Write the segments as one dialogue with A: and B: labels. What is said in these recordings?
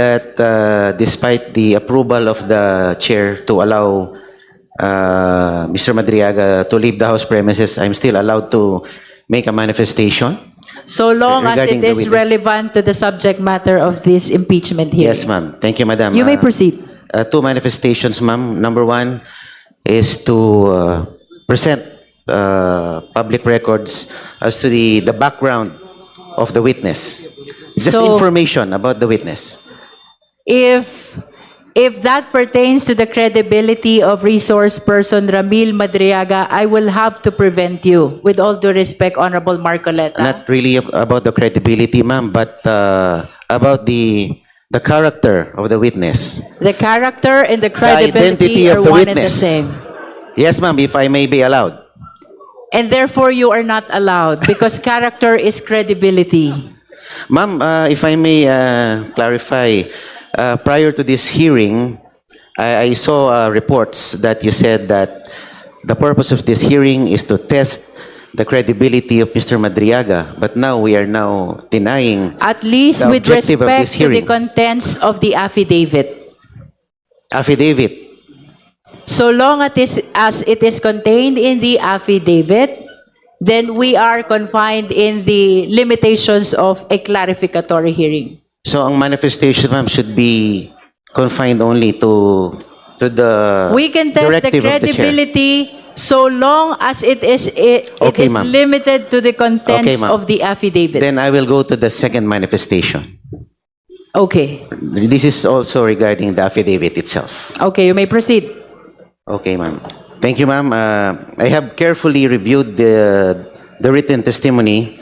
A: that despite the approval of the chair to allow Mr. Madriaga to leave the House premises, I'm still allowed to make a manifestation?
B: So long as
A: Regarding
B: it
A: the
B: is
A: witness.
B: relevant to the subject matter of this impeachment hearing.
A: Yes, ma'am. Thank you, madam.
B: You may proceed.
A: Two manifestations, ma'am. Number one is to present public records as to the background of the witness. Just
B: So-
A: information about the witness.
B: If that pertains to the credibility of resource person Ramil Madriaga, I will have to prevent you. With all due respect, Honorable Marcoleta.
A: Not really about the credibility, ma'am, but about the character of the witness.
B: The character and the
A: identity
B: credibility
A: of
B: are
A: the
B: one and the
A: witness.
B: same.
A: Yes, ma'am, if I may be allowed.
B: And therefore, you are not allowed because character is credibility.
A: Ma'am, if I may clarify, prior to this hearing, I saw reports that you said that the purpose of this hearing is to test the credibility of Mr. Madriaga, but now we are now denying
B: At least
A: the
B: with
A: objective of
B: respect
A: this
B: to the
A: hearing.
B: contents of the affidavit.
A: Affidavit.
B: So long as it is contained in the affidavit, then we are confined in the limitations of a clarificatory hearing.
A: So ang manifestation, ma'am, should be confined only to the
B: We can test the
A: directive of the chair.
B: credibility so long as it is
A: Okay, ma'am.
B: limited to the contents
A: Okay, ma'am.
B: of the affidavit.
A: Then I will go to the second manifestation.
B: Okay.
A: This is also regarding the affidavit itself.
B: Okay, you may proceed.
A: Okay, ma'am. Thank you, ma'am. I have carefully reviewed the written testimony,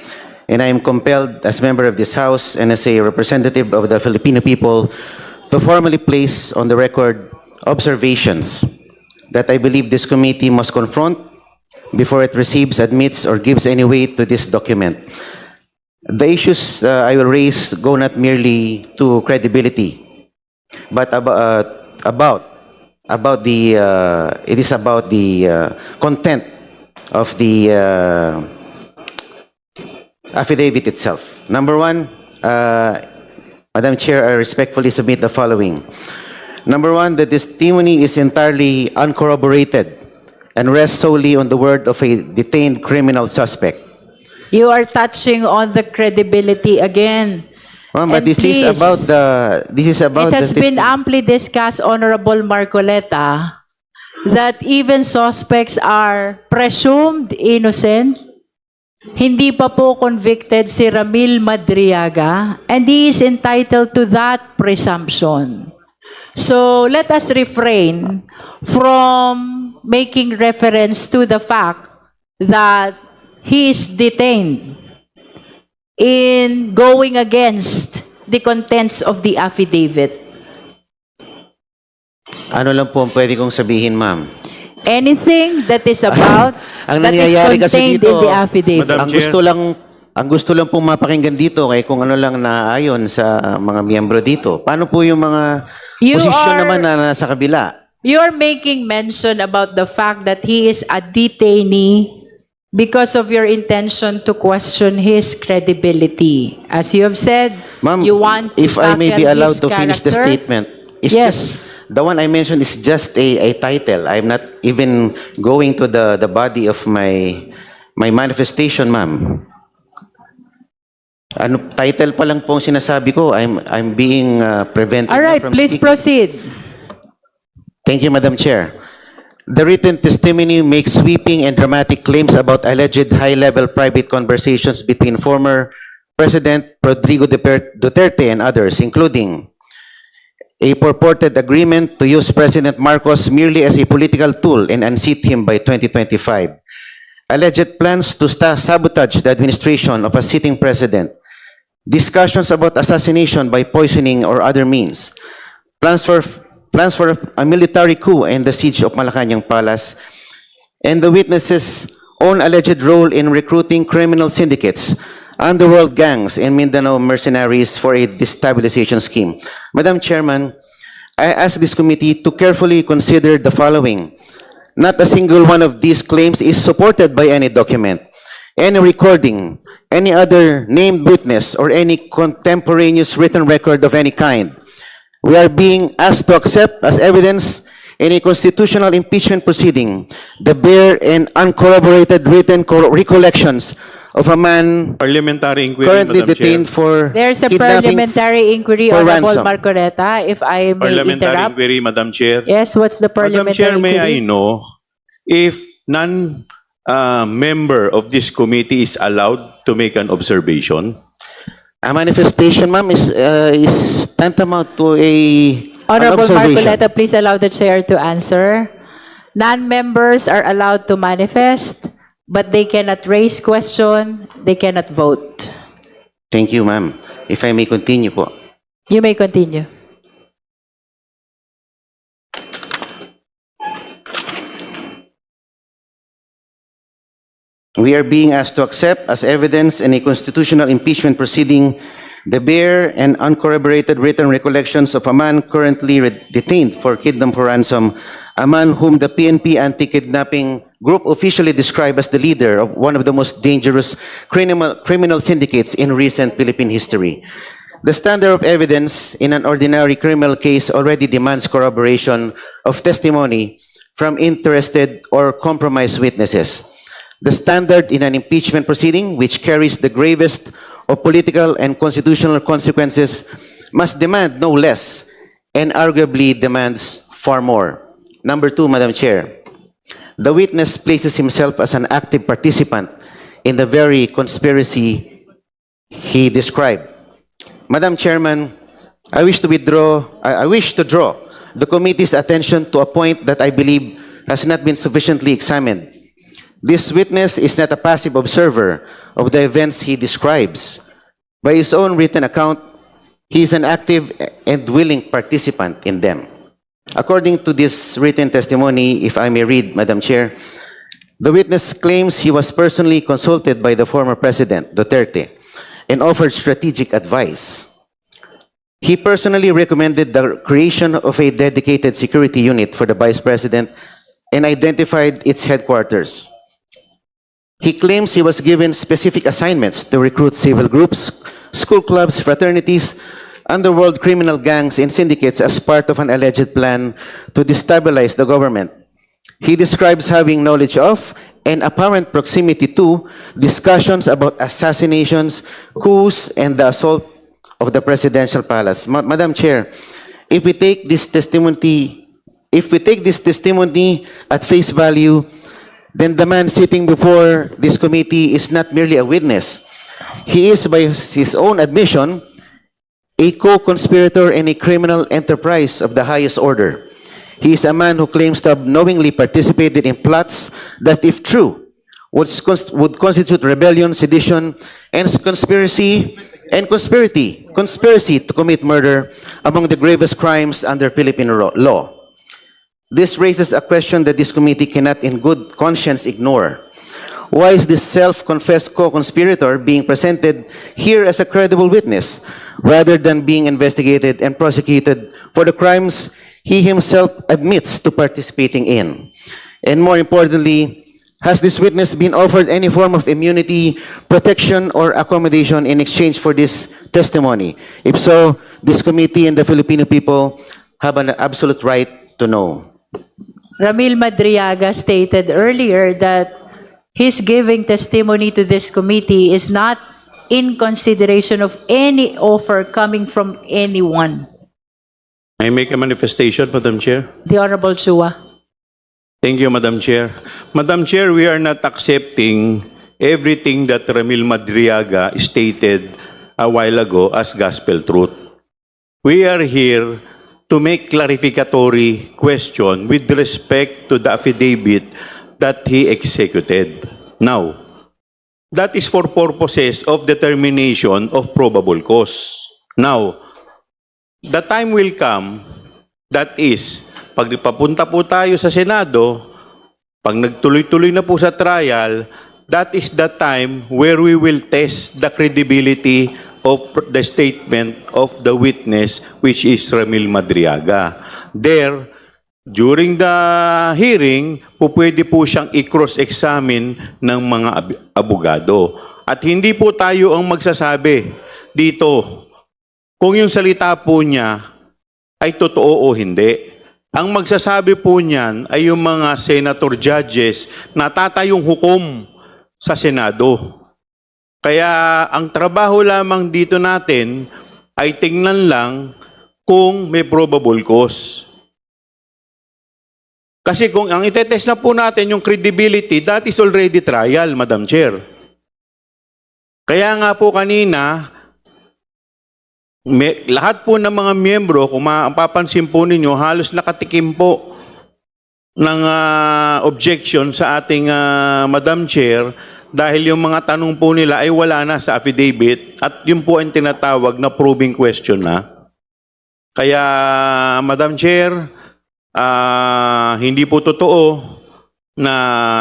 A: and I am compelled as member of this House and as a representative of the Filipino people to formally place on the record observations that I believe this committee must confront before it receives, admits, or gives any weight to this document. The issues I will raise go not merely to credibility, but about the it is about the content of the affidavit itself. Number one, Madam Chair, I respectfully submit the following. Number one, the testimony is entirely uncorroborated and rests solely on the word of a detained criminal suspect.
B: You are touching on the credibility again.
A: Ma'am, but
B: And
A: this is
B: please,
A: about
B: It has
A: the
B: been amply discussed, Honorable Marcoleta, that even suspects are presumed innocent. Hindi pa po convicted si Ramil Madriaga, and he is entitled to that presumption. So let us refrain from making reference to the fact that he is detained in going against the contents of the affidavit.
A: Ano lang po ang pwede kong sabihin, ma'am?
B: Anything that is about,
A: Ang
B: that is
A: nangyayari kasi
B: contained
A: dito,
B: in the affidavit.
C: Madam
A: Ang
C: Chair.
A: gusto lang pong mapakinggan dito kay kung ano lang naayon sa mga miyembro dito. Paano po yung mga
B: You
A: posisyon
B: are-
A: naman na nasa kabila?
B: You're making mention about the fact that he is a detainee because of your intention to question his credibility. As you have said,
A: Ma'am,
B: you want to
A: if I may be
B: tackle
A: allowed
B: his
A: to finish the
B: character.
A: statement. It's
B: Yes.
A: just, the one I mentioned is just a title. I'm not even going to the body of my manifestation, ma'am. Ano, title pa lang po ang sinasabi ko. I'm being prevented
B: All right,
A: from
B: please
A: speaking.
B: proceed.
A: Thank you, Madam Chair. The written testimony makes sweeping and dramatic claims about alleged high-level private conversations between former President Rodrigo Duterte and others, including a purported agreement to use President Marcos merely as a political tool and unseat him by 2025, alleged plans to sabotage the administration of a sitting president, discussions about assassination by poisoning or other means, plans for a military coup and the siege of Malacanang Palace, and the witnesses' own alleged role in recruiting criminal syndicates, underworld gangs, and Mindanao mercenaries for a destabilization scheme. Madam Chairman, I ask this committee to carefully consider the following. Not a single one of these claims is supported by any document, any recording, any other named witness, or any contemporaneous written record of any kind. We are being asked to accept as evidence in a constitutional impeachment proceeding the bare and uncorroborated written recollections of a man
C: Parliamentary inquiry,
A: currently
C: Madam Chair.
A: detained for
B: There's a
A: kidnapping
B: parliamentary inquiry,
A: for
B: Honorable
A: ransom.
B: Marcoleta, if I may
C: Parliamentary
B: interrupt.
C: inquiry, Madam Chair.
B: Yes, what's the
C: Madam
B: parliamentary
C: Chair, may I
B: inquiry?
C: know if member of this committee is allowed to make an observation?
A: A manifestation, ma'am, is tantamount to an
B: Honorable
A: observation.
B: Marcoleta, please allow the chair to answer. Non-members are allowed to manifest, but they cannot raise question, they cannot vote.
A: Thank you, ma'am. If I may continue po.
B: You may continue.
A: We are being asked to accept as evidence in a constitutional impeachment proceeding the bare and uncorroborated written recollections of a man currently detained for kidnap for ransom, a man whom the PNP anti-kidnapping group officially described as the leader of one of the most dangerous criminal syndicates in recent Philippine history. The standard of evidence in an ordinary criminal case already demands corroboration of testimony from interested or compromised witnesses. The standard in an impeachment proceeding, which carries the gravest of political and constitutional consequences, must demand no less and arguably demands far more. Number two, Madam Chair, the witness places himself as an active participant in the very conspiracy he described. Madam Chairman, I wish to draw the committee's attention to a point that I believe has not been sufficiently examined. This witness is not a passive observer of the events he describes. By his own written account, he is an active and willing participant in them. According to this written testimony, if I may read, Madam Chair, the witness claims he was personally consulted by the former President, Duterte, and offered strategic advice. He personally recommended the creation of a dedicated security unit for the Vice President and identified its headquarters. He claims he was given specific assignments to recruit civil groups, school clubs, fraternities, underworld criminal gangs, and syndicates as part of an alleged plan to destabilize the government. He describes having knowledge of and apparent proximity to discussions about assassinations, coups, and the assault of the presidential palace. Madam Chair, if we take this testimony at face value, then the man sitting before this committee is not merely a witness. He is, by his own admission, a co-conspirator in a criminal enterprise of the highest order. He is a man who claims to have knowingly participated in plots that, if true, would constitute rebellion, sedition, and conspiracy to commit murder among the gravest crimes under Philippine law. This raises a question that this committee cannot in good conscience ignore. Why is this self-confessed co-conspirator being presented here as a credible witness, rather than being investigated and prosecuted for the crimes he himself admits to participating in? And more importantly, has this witness been offered any form of immunity, protection, or accommodation in exchange for this testimony? If so, this committee and the Filipino people have an absolute right to know.
B: Ramil Madriaga stated earlier that his giving testimony to this committee is not in consideration of any offer coming from anyone.
C: I make a manifestation, Madam Chair.
B: The Honorable Chua.
C: Thank you, Madam Chair. Madam Chair, we are not accepting everything that Ramil Madriaga stated a while ago as gospel truth. We are here to make clarificatory question with respect to the affidavit that he executed. Now, that is for purposes of determination of probable cause. Now, the time will come, that is, pag papunta po tayo sa Senado, pag nagtuloy-tuloy na po sa trial, that is the time where we will test the credibility of the statement of the witness, which is Ramil Madriaga. There, during the hearing, pwede po siyang i-cross-examine ng mga abogado. At hindi po tayo ang magsasabi dito kung yung salita po niya ay totoo o hindi. Ang magsasabi po niyan ay yung mga senator judges na tatayong hukom sa Senado. Kaya ang trabaho lamang dito natin ay tingnan lang kung may probable cause. Kasi kung ang itetest na po natin yung credibility, that is already trial, Madam Chair. Kaya nga po kanina, lahat po ng mga miyembro, kung mapapansin po ninyo, halos nakatikim po ng objection sa ating Madam Chair dahil yung mga tanong po nila ay wala na sa affidavit at yun po ang tinatawag na probing question na. Kaya, Madam Chair, hindi po totoo na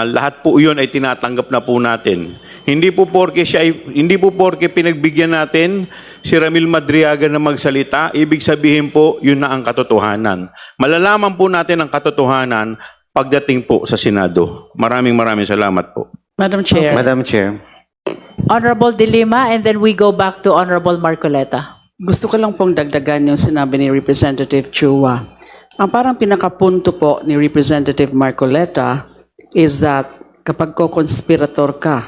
C: lahat po yun ay tinatanggap na po natin. Hindi po porke pinagbigyan natin si Ramil Madriaga na magsalita, ibig sabihin po yun na ang katotohanan. Malalaman po natin ang katotohanan pagdating po sa Senado. Maraming salamat po.
D: Madam Chair.
A: Madam Chair.
B: Honorable De Lima, and then we go back to Honorable Marcoleta.
D: Gusto ko lang pong dagdagan yung sinabi ni Representative Chua. Ang parang pinakapunto po ni Representative Marcoleta is that kapag ko-conspirator ka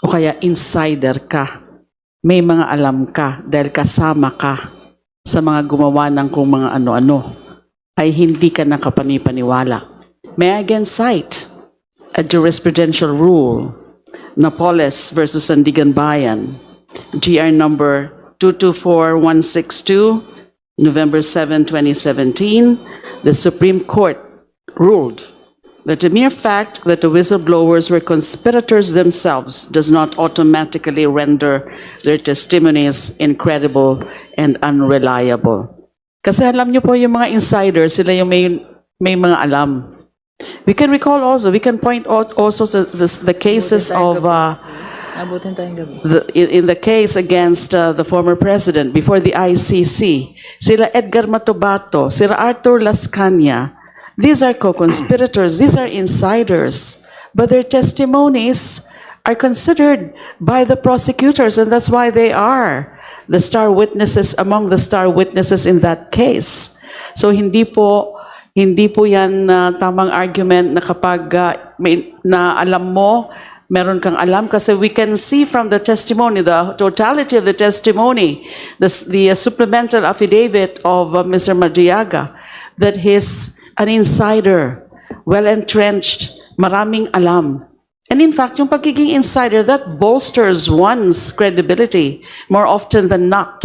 D: o kaya insider ka, may mga alam ka dahil kasama ka sa mga gumawa ng kung mga ano-ano, ay hindi ka nakapanipaniwala. May I again cite a jurisprudential rule, Napoles versus Sandigan Bayan, GR number 224162, November 7, 2017, the Supreme Court ruled that the mere fact that the whistleblowers were conspirators themselves does not automatically render their testimonies incredible and unreliable. Kasi alam niyo po yung mga insiders, sila yung may mga alam. We can recall also, we can point out also the cases of in the case against the former president before the ICC, sila Edgar Matobato, sila Arthur Las Cañas. These are co-conspirators, these are insiders, but their testimonies are considered by the prosecutors, and that's why they are the star witnesses, among the star witnesses in that case. So hindi po yan tamang argument na kapag na alam mo, meron kang alam, kasi we can see from the testimony, the totality of the testimony, the supplemental affidavit of Mr. Madriaga, that he's an insider, well-entrenched, maraming alam. And in fact, yung pagiging insider, that bolsters one's credibility more often than not.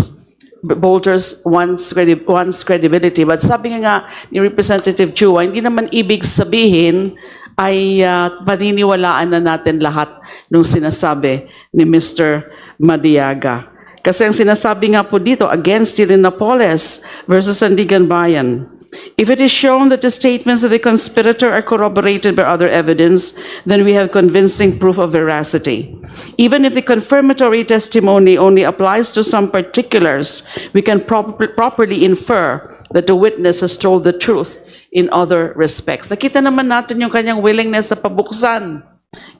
D: Bolsters one's credibility. But sabi nga ni Representative Chua, hindi naman ibig sabihin ay paniniwalaan na natin lahat nung sinasabi ni Mr. Madriaga. Kasi ang sinasabi nga po dito, against Napoles versus Sandigan Bayan, if it is shown that the statements of the conspirator are corroborated by other evidence, then we have convincing proof of veracity. Even if the confirmatory testimony only applies to some particulars, we can properly infer that the witness has told the truth in other respects. Nakita naman natin yung kanyang willingness sa pabuksan,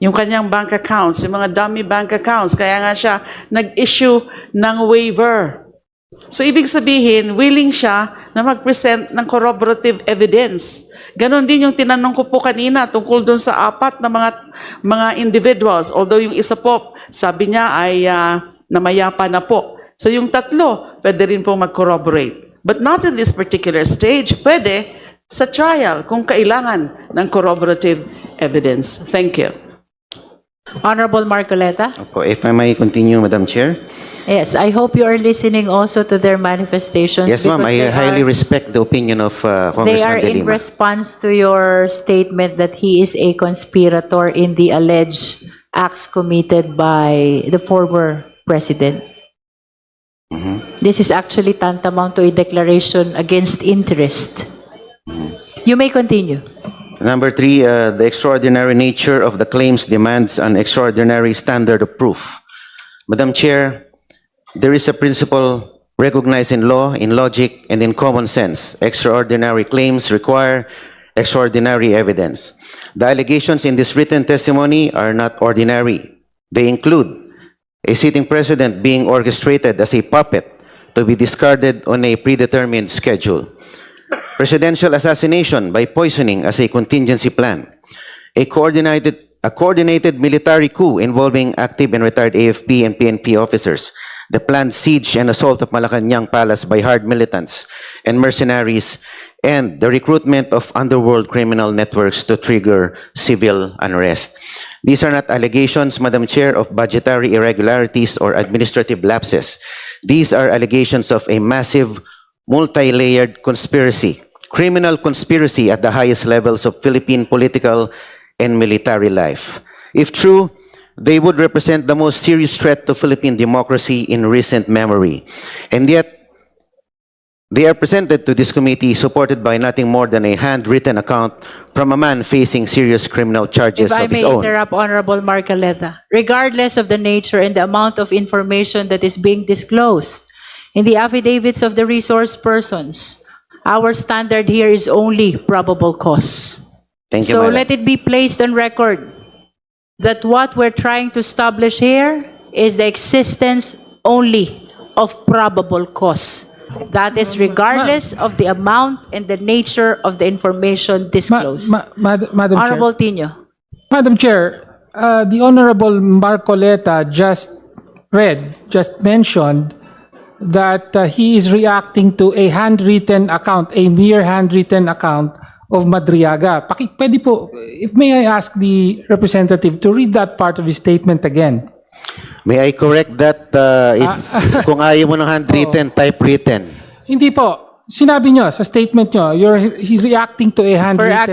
D: yung kanyang bank accounts, yung mga dummy bank accounts, kaya nga siya nag-issue ng waiver. So, ibig sabihin, willing siya na mag-present ng corroborative evidence. Ganon din yung tinanong ko po kanina tungkol dun sa apat na mga individuals. Although yung isa po, sabi niya ay namayapa na po. So, yung tatlo, pwede rin po mag-corroborate. But not in this particular stage. Pwede sa trial kung kailangan ng corroborative evidence. Thank you.
B: Honorable Marcoleta.
A: Opo, if I may continue, Madam Chair.
B: Yes, I hope you are listening also to their manifestations.
A: Yes, ma'am.
B: because
A: I highly respect the opinion of
B: They are
A: Congressman De
B: in
A: Lima.
B: response to your statement that he is a conspirator in the alleged acts committed by the former president. This is actually tantamount to a declaration against interest. You may continue.
A: Number 3, the extraordinary nature of the claims demands an extraordinary standard of proof. Madam Chair, there is a principle recognized in law, in logic, and in common sense. Extraordinary claims require extraordinary evidence. The allegations in this written testimony are not ordinary. They include a sitting president being orchestrated as a puppet to be discarded on a predetermined schedule. presidential assassination by poisoning as a contingency plan, a coordinated military coup involving active and retired AFP and PNP officers, the planned siege and assault of Malacanang Palace by hard militants and mercenaries, and the recruitment of underworld criminal networks to trigger civil unrest. These are not allegations, Madam Chair, of budgetary irregularities or administrative lapses. These are allegations of a massive, multi-layered conspiracy, criminal conspiracy at the highest levels of Philippine political and military life. If true, they would represent the most serious threat to Philippine democracy in recent memory. And yet, they are presented to this committee supported by nothing more than a handwritten account from a man facing serious criminal charges
B: If I
A: of his
B: may
A: own.
B: interrupt, Honorable Marcoleta, regardless of the nature and the amount of information that is being disclosed in the affidavits of the resource persons, our standard here is only probable cause.
A: Thank you,
B: So
A: Madam.
B: let it be placed on record that what we're trying to establish here is the existence only of probable cause. That is regardless of the amount and the nature of the information disclosed.
E: Madam
B: Honorable
E: Chair,
B: Tino.
E: Madam Chair, the Honorable Marcoleta just mentioned that he is reacting to a handwritten account, a mere handwritten account of Madriaga. Pwede po, if may I ask the representative to read that part of his statement again?
A: May I correct that if kung ayaw mo ng handwritten, typewritten.
E: Hindi po. Sinabi nyo sa statement nyo, he's reacting to a
B: For
E: handwritten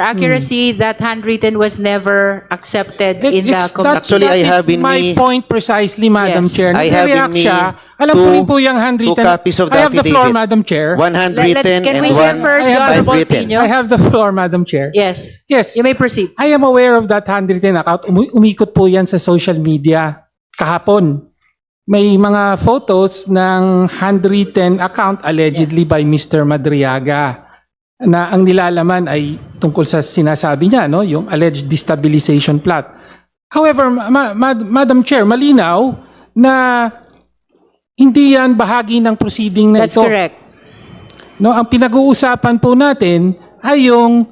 B: accuracy, that handwritten was never accepted in the committee.
A: Actually, I have in
E: my
A: me-
E: point precisely, Madam
B: Yes.
E: Chair.
A: I have in
E: Nag-react
A: me
E: siya. Alam ko rin po yung
A: two
E: handwritten.
A: copies of the
E: I have the floor,
A: affidavit.
E: Madam Chair.
A: One handwritten
B: Can
A: and
B: we hear
A: one
B: first the Honorable
A: typewritten.
B: Tino?
E: I have the floor, Madam Chair.
B: Yes.
E: Yes.
B: You may proceed.
E: I am aware of that handwritten account. Umikot po yan sa social media kahapon. May mga photos ng handwritten account allegedly by Mr. Madriaga na ang nilalaman ay tungkol sa sinasabi niya, no, yung alleged destabilization plot. However, Madam Chair, malinaw na hindi yan bahagi ng proceeding na
B: That's
E: ito.
B: correct.
E: No, ang pinag-uusapan po natin ay yung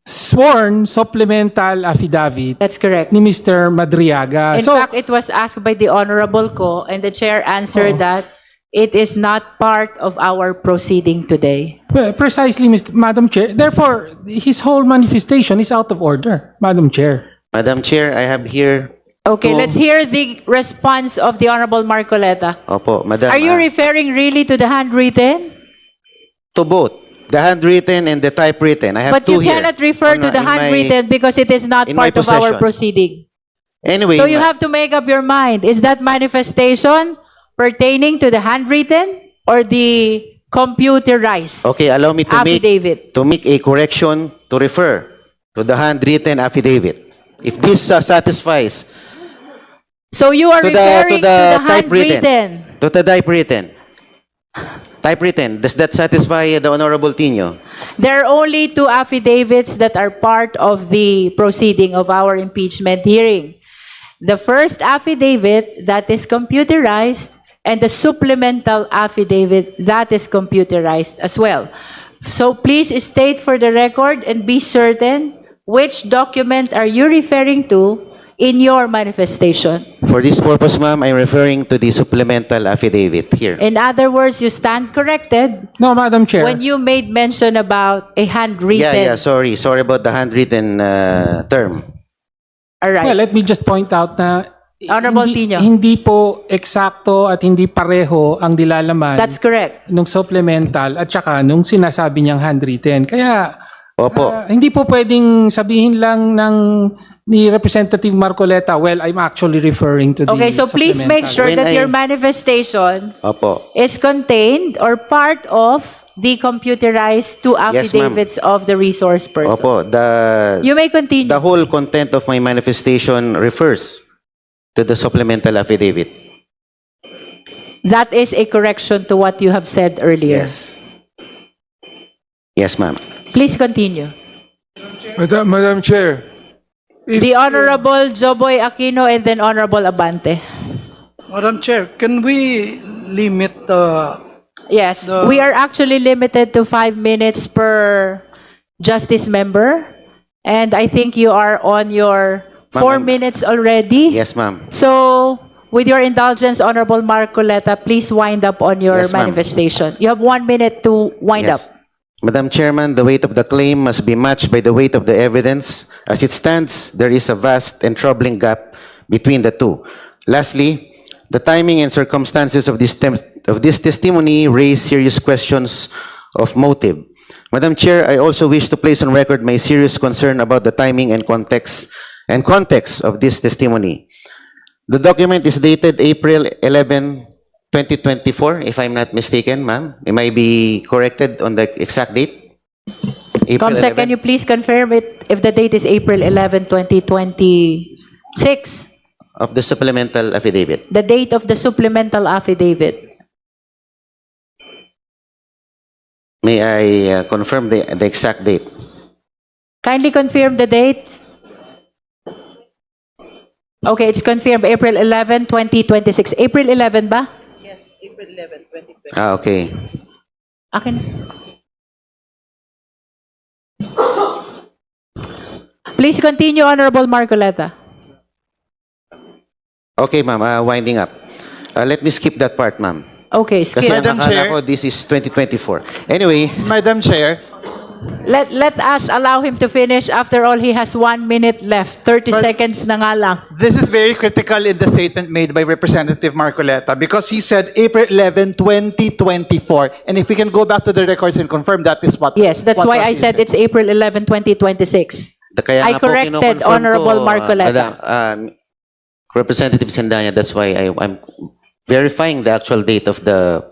E: sworn supplemental affidavit
B: That's correct.
E: ni Mr. Madriaga.
B: In fact, it was asked by the Honorable Ko, and the Chair answered that it is not part of our proceeding today.
E: Precisely, Madam Chair. Therefore, his whole manifestation is out of order, Madam Chair.
A: Madam Chair, I have here.
B: Okay,
A: two-
B: let's hear the response of the Honorable Marcoleta.
A: Opo, Madam.
B: Are you referring really to the handwritten?
A: to both the handwritten and the typewritten? I have
B: But you
A: two here.
B: cannot refer to
A: On
B: the
A: my-
B: handwritten because it is not
A: in my
B: part of our
A: possession.
B: proceeding.
A: Anyway,
B: So you have to make up your mind. Is that manifestation pertaining to the handwritten or the computerized
A: okay, allow me to
B: affidavit?
A: make a correction to refer to the handwritten affidavit. If this satisfies
B: So you are
A: to the
B: referring to the
A: typewritten,
B: handwritten.
A: to the typewritten, does that satisfy the Honorable Tino?
B: There are only two affidavits that are part of the proceeding of our impeachment hearing. The first affidavit that is computerized and the supplemental affidavit that is computerized as well. So please state for the record and be certain which document are you referring to in your manifestation.
A: For this purpose, ma'am, I'm referring to the supplemental affidavit here.
B: In other words, you stand corrected
E: No, Madam Chair.
B: when you made mention about a handwritten.
A: Yeah, sorry about the handwritten term.
B: All right.
E: Well, let me just point out na
B: Honorable Tino.
E: hindi po eksakto at hindi pareho ang nilalaman
B: That's correct.
E: nung supplemental at saka nung sinasabi niyang handwritten. Kaya
A: Opo.
E: hindi po pwedeng sabihin lang ni Representative Marcoleta, well, I'm actually referring to the
B: Okay, so please make sure
A: When
B: that
A: I-
B: your manifestation
A: Opo.
B: is contained or part of the computerized two
A: Yes, ma'am.
B: affidavits of the resource person.
A: Opo,
B: You may continue.
A: the whole content of my manifestation refers to the supplemental affidavit.
B: That is a correction to what you have said earlier.
A: Yes. Yes, ma'am.
B: Please continue.
F: Madam Chair,
B: The Honorable Joboy Aquino and then Honorable Abante.
G: Madam Chair, can we limit
B: Yes, we are actually limited to 5 minutes per justice member. And I think you are on your 4
A: Ma'am,
B: minutes already.
A: Yes, ma'am.
B: So, with your indulgence, Honorable Marcoleta, please wind up on your
A: Yes, ma'am.
B: manifestation. You have 1 minute to wind
A: Yes.
B: up.
A: Madam Chairman, the weight of the claim must be matched by the weight of the evidence. As it stands, there is a vast and troubling gap between the two. Lastly, the timing and circumstances of this testimony raise serious questions of motive. Madam Chair, I also wish to place on record my serious concern about the timing and context of this testimony. The document is dated April 11, 2024, if I'm not mistaken, ma'am. It might be corrected on the exact date. April
B: Comsec, can
A: 11?
B: you please confirm it if the date is April 11, 2026?
A: Of the supplemental affidavit.
B: The date of the supplemental affidavit.
A: May I confirm the exact date?
B: Kindly confirm the date. Okay, it's confirmed April 11, 2026. April 11 ba?
A: Okay.
B: Akin. Please continue, Honorable Marcoleta.
A: Okay, ma'am. Winding up. Let me skip that part, ma'am.
B: Okay,
A: Kasi
B: skip.
A: ang
G: Madam
A: akala
G: Chair.
A: ko, this is 2024. Anyway,
G: Madam Chair,
B: Let us allow him to finish. After all, he has 1 minute left. 30 seconds na nga lang.
G: this is very critical in the statement made by Representative Marcoleta because he said April 11, 2024. And if we can go back to the records and confirm that is what
B: Yes, that's
G: what
B: why
G: was
B: I
G: he
B: said it's April 11, 2026.
A: kaya
B: I
A: nga po
B: corrected
A: kinoconfirm
B: Honorable
A: ko,
B: Marcoleta.
A: Representative Sandanya, that's why I'm verifying the actual date of the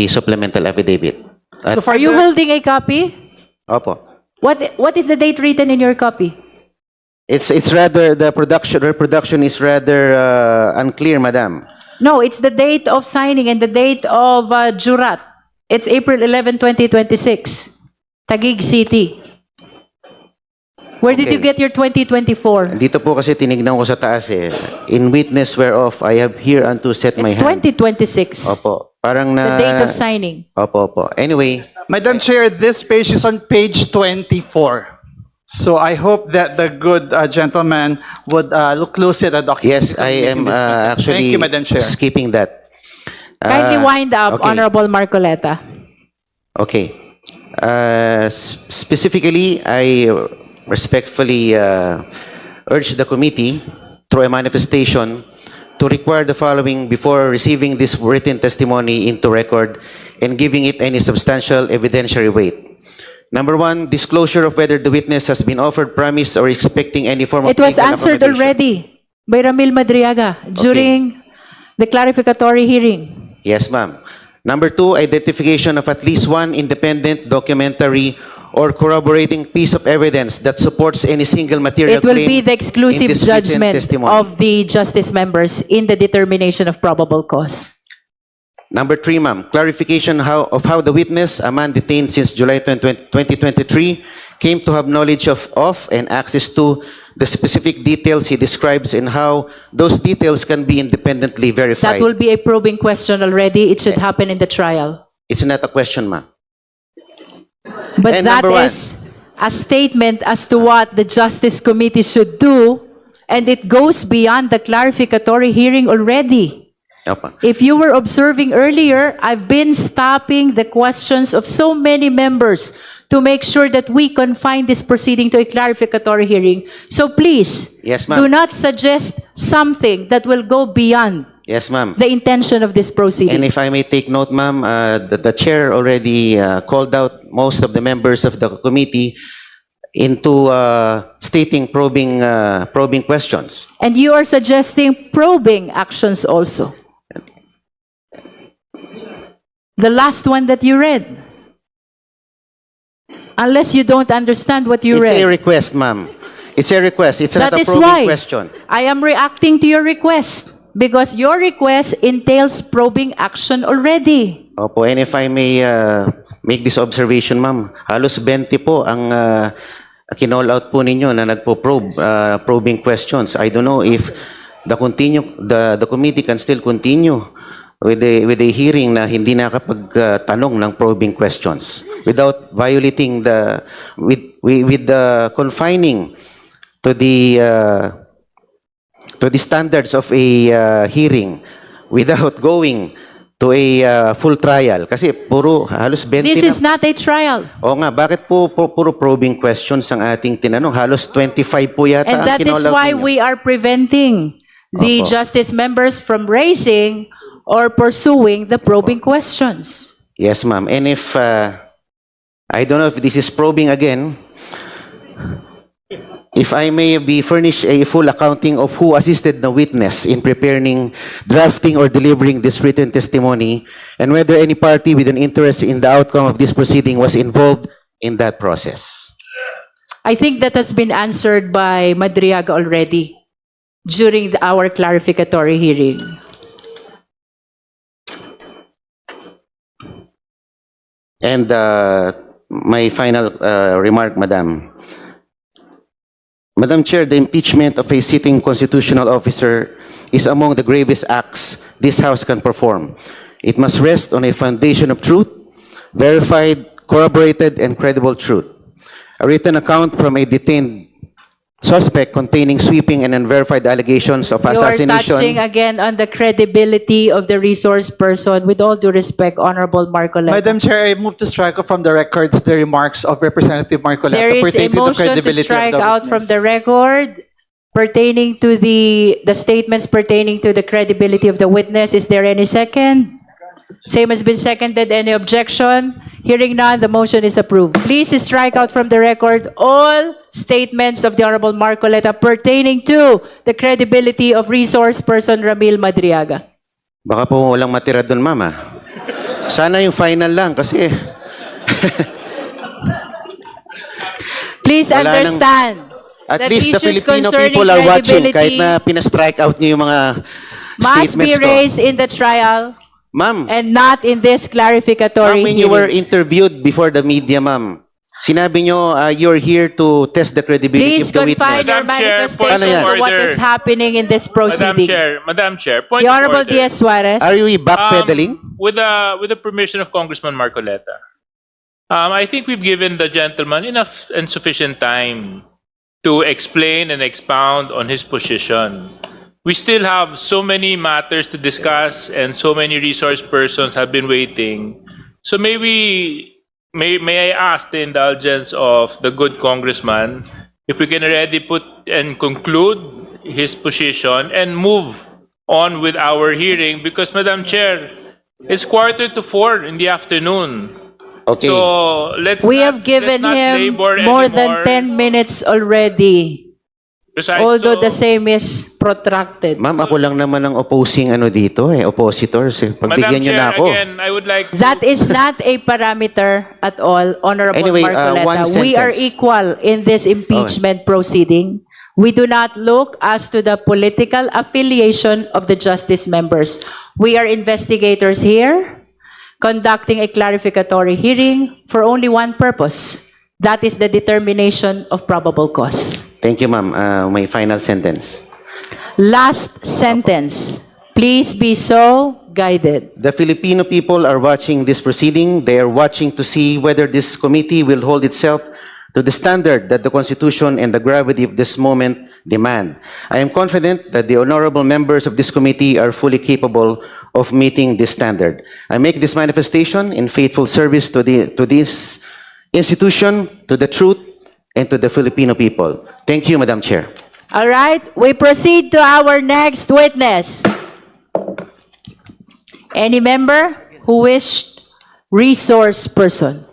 A: supplemental affidavit.
G: So
B: Are you holding a copy?
A: Opo.
B: What is the date written in your copy?
A: It's rather, the reproduction is rather unclear, madam.
B: No, it's the date of signing and the date of jurat. It's April 11, 2026. Taguig City. Where did
A: Okay.
B: you get your 2024?
A: Dito po kasi tinignan ko sa taas eh. In witness whereof, I have here unto set my
B: It's
A: hand.
B: 2026.
A: Opo. Parang
B: The
A: na...
B: date of signing.
A: Opo. Anyway,
G: Madam Chair, this page is on page 24. So I hope that the good gentleman would look closely at the document.
A: yes,
G: because
A: I
G: we're
A: am
G: making these comments.
A: actually
G: Thank you, Madam Chair.
A: skipping that.
B: Kindly wind up,
A: okay.
B: Honorable Marcoleta.
A: Okay. Specifically, I respectfully urge the committee through a manifestation to require the following before receiving this written testimony into record and giving it any substantial evidentiary weight. Number one, disclosure of whether the witness has been offered promise or expecting any form of
B: It was
A: legal
B: answered
A: accommodation.
B: already by Ramil Madriaga during the clarificatory hearing.
A: Yes, ma'am. Number two, identification of at least one independent, documentary, or corroborating piece of evidence that supports any single material
B: It will
A: claim
B: be the exclusive
A: in this written
B: judgment
A: testimony.
B: of the justice members in the determination of probable cause.
A: Number three, ma'am, clarification of how the witness, a man detained since July 2023, came to have knowledge of and access to the specific details he describes and how those details can be independently verified.
B: That will be a probing question already. It should happen in the trial.
A: It's not a question, ma'am.
B: But
A: And
B: that
A: number one.
B: is a statement as to what the Justice Committee should do, and it goes beyond the clarificatory hearing already.
A: Opo.
B: If you were observing earlier, I've been stopping the questions of so many members to make sure that we confine this proceeding to a clarificatory hearing. So please,
A: Yes, ma'am.
B: do not suggest something that will go beyond
A: Yes, ma'am.
B: the intention of this proceeding.
A: And if I may take note, ma'am, the chair already called out most of the members of the committee into stating probing questions.
B: And you are suggesting probing actions also. The last one that you read. Unless you don't understand what you
A: It's a
B: read.
A: request, ma'am. It's a request. It's not
B: That
A: a
B: is
A: probing
B: why
A: question.
B: I am reacting to your request because your request entails probing action already.
A: Opo, and if I may make this observation, ma'am, halos 20 po ang kinall out po ninyo na nagpo-probe, probing questions. I don't know if the committee can still continue with a hearing na hindi nakapagtanong ng probing questions without violating with the confining to the standards of a hearing without going to a full trial. Kasi puro halos 20
B: This is
A: na.
B: not a trial.
A: O nga, bakit po puro probing questions ang ating tinanong? Halos 25 po yata
B: And
A: ang
B: that is
A: kinollout
B: why
A: ninyo.
B: we are preventing the
A: Opo.
B: justice members from raising or pursuing the probing questions.
A: Yes, ma'am. And if, I don't know if this is probing again, if I may be furnished a full accounting of who assisted the witness in preparing, drafting, or delivering this written testimony, and whether any party with an interest in the outcome of this proceeding was involved in that process.
B: I think that has been answered by Madriaga already during our clarificatory hearing.
A: And my final remark, Madam. Madam Chair, the impeachment of a sitting constitutional officer is among the gravest acts this House can perform. It must rest on a foundation of truth, verified, corroborated, and credible truth. A written account from a detained suspect containing sweeping and unverified allegations of
B: You are touching
A: assassination.
B: again on the credibility of the resource person. With all due respect, Honorable Marcoleta.
G: Madam Chair, I move to strike off from the records the remarks of Representative Marcoleta
B: There is a
G: pertaining to the
B: motion to
G: credibility of
B: strike
G: the
B: out from
G: witness.
B: the record pertaining to the statements pertaining to the credibility of the witness. Is there any second? Same has been seconded. Any objection? Hearing none, the motion is approved. Please strike out from the record all statements of the Honorable Marcoleta pertaining to the credibility of resource person Ramil Madriaga.
A: Baka po walang matira doon, Mama. Sana yung final lang kasi
B: Please
A: Wala nang-
B: understand
A: at
B: that
A: least the
B: issues
A: Filipino
B: concerning
A: people are watching kahit
B: credibility
A: na pina-strike out niyo yung mga
B: must be
A: statements ko.
B: raised in the trial
A: Ma'am,
B: and not in this clarificatory
A: when you were
B: hearing.
A: interviewed before the media, ma'am, sinabi nyo you're here to test the credibility
B: Please
A: of the
B: confine
A: witness.
B: your
H: Madam Chair,
B: manifestation
A: point of
B: to what
H: order.
B: is happening in this proceeding.
H: Madam Chair, point
B: The
H: of
B: Honorable
H: order.
B: Diaz Suarez.
A: Are you backpedaling?
H: With the permission of Congressman Marcoleta, I think we've given the gentleman enough and sufficient time to explain and expound on his position. We still have so many matters to discuss and so many resource persons have been waiting. So may I ask the indulgence of the good congressman if we can already put and conclude his position and move on with our hearing because, Madam Chair, it's 3:45 in the afternoon.
A: Okay.
H: So let's
B: We
H: not-
B: have given
H: let's not
B: him
H: labor
B: more
H: anymore.
B: than 10 minutes already,
H: Besides,
B: although
H: so-
B: the same is protracted.
A: Ma'am, ako lang naman ang opposing dito, oppositors.
H: Madam
A: Pagbigyan nyo
H: Chair,
A: na ako.
H: again, I would like
B: That is not a parameter at all, Honorable
A: Anyway,
B: Marcoleta.
A: one
B: We are
A: sentence.
B: equal in this impeachment proceeding. We do not look as to the political affiliation of the justice members. We are investigators here, conducting a clarificatory hearing for only one purpose. That is the determination of probable cause.
A: Thank you, ma'am. My final sentence.
B: Last sentence. Please be so guided.
A: The Filipino people are watching this proceeding. They are watching to see whether this committee will hold itself to the standard that the Constitution and the gravity of this moment demand. I am confident that the honorable members of this committee are fully capable of meeting this standard. I make this manifestation in faithful service to this institution, to the truth, and to the Filipino people. Thank you, Madam Chair.
B: All right, we proceed to our next witness. Any member who wished resource person?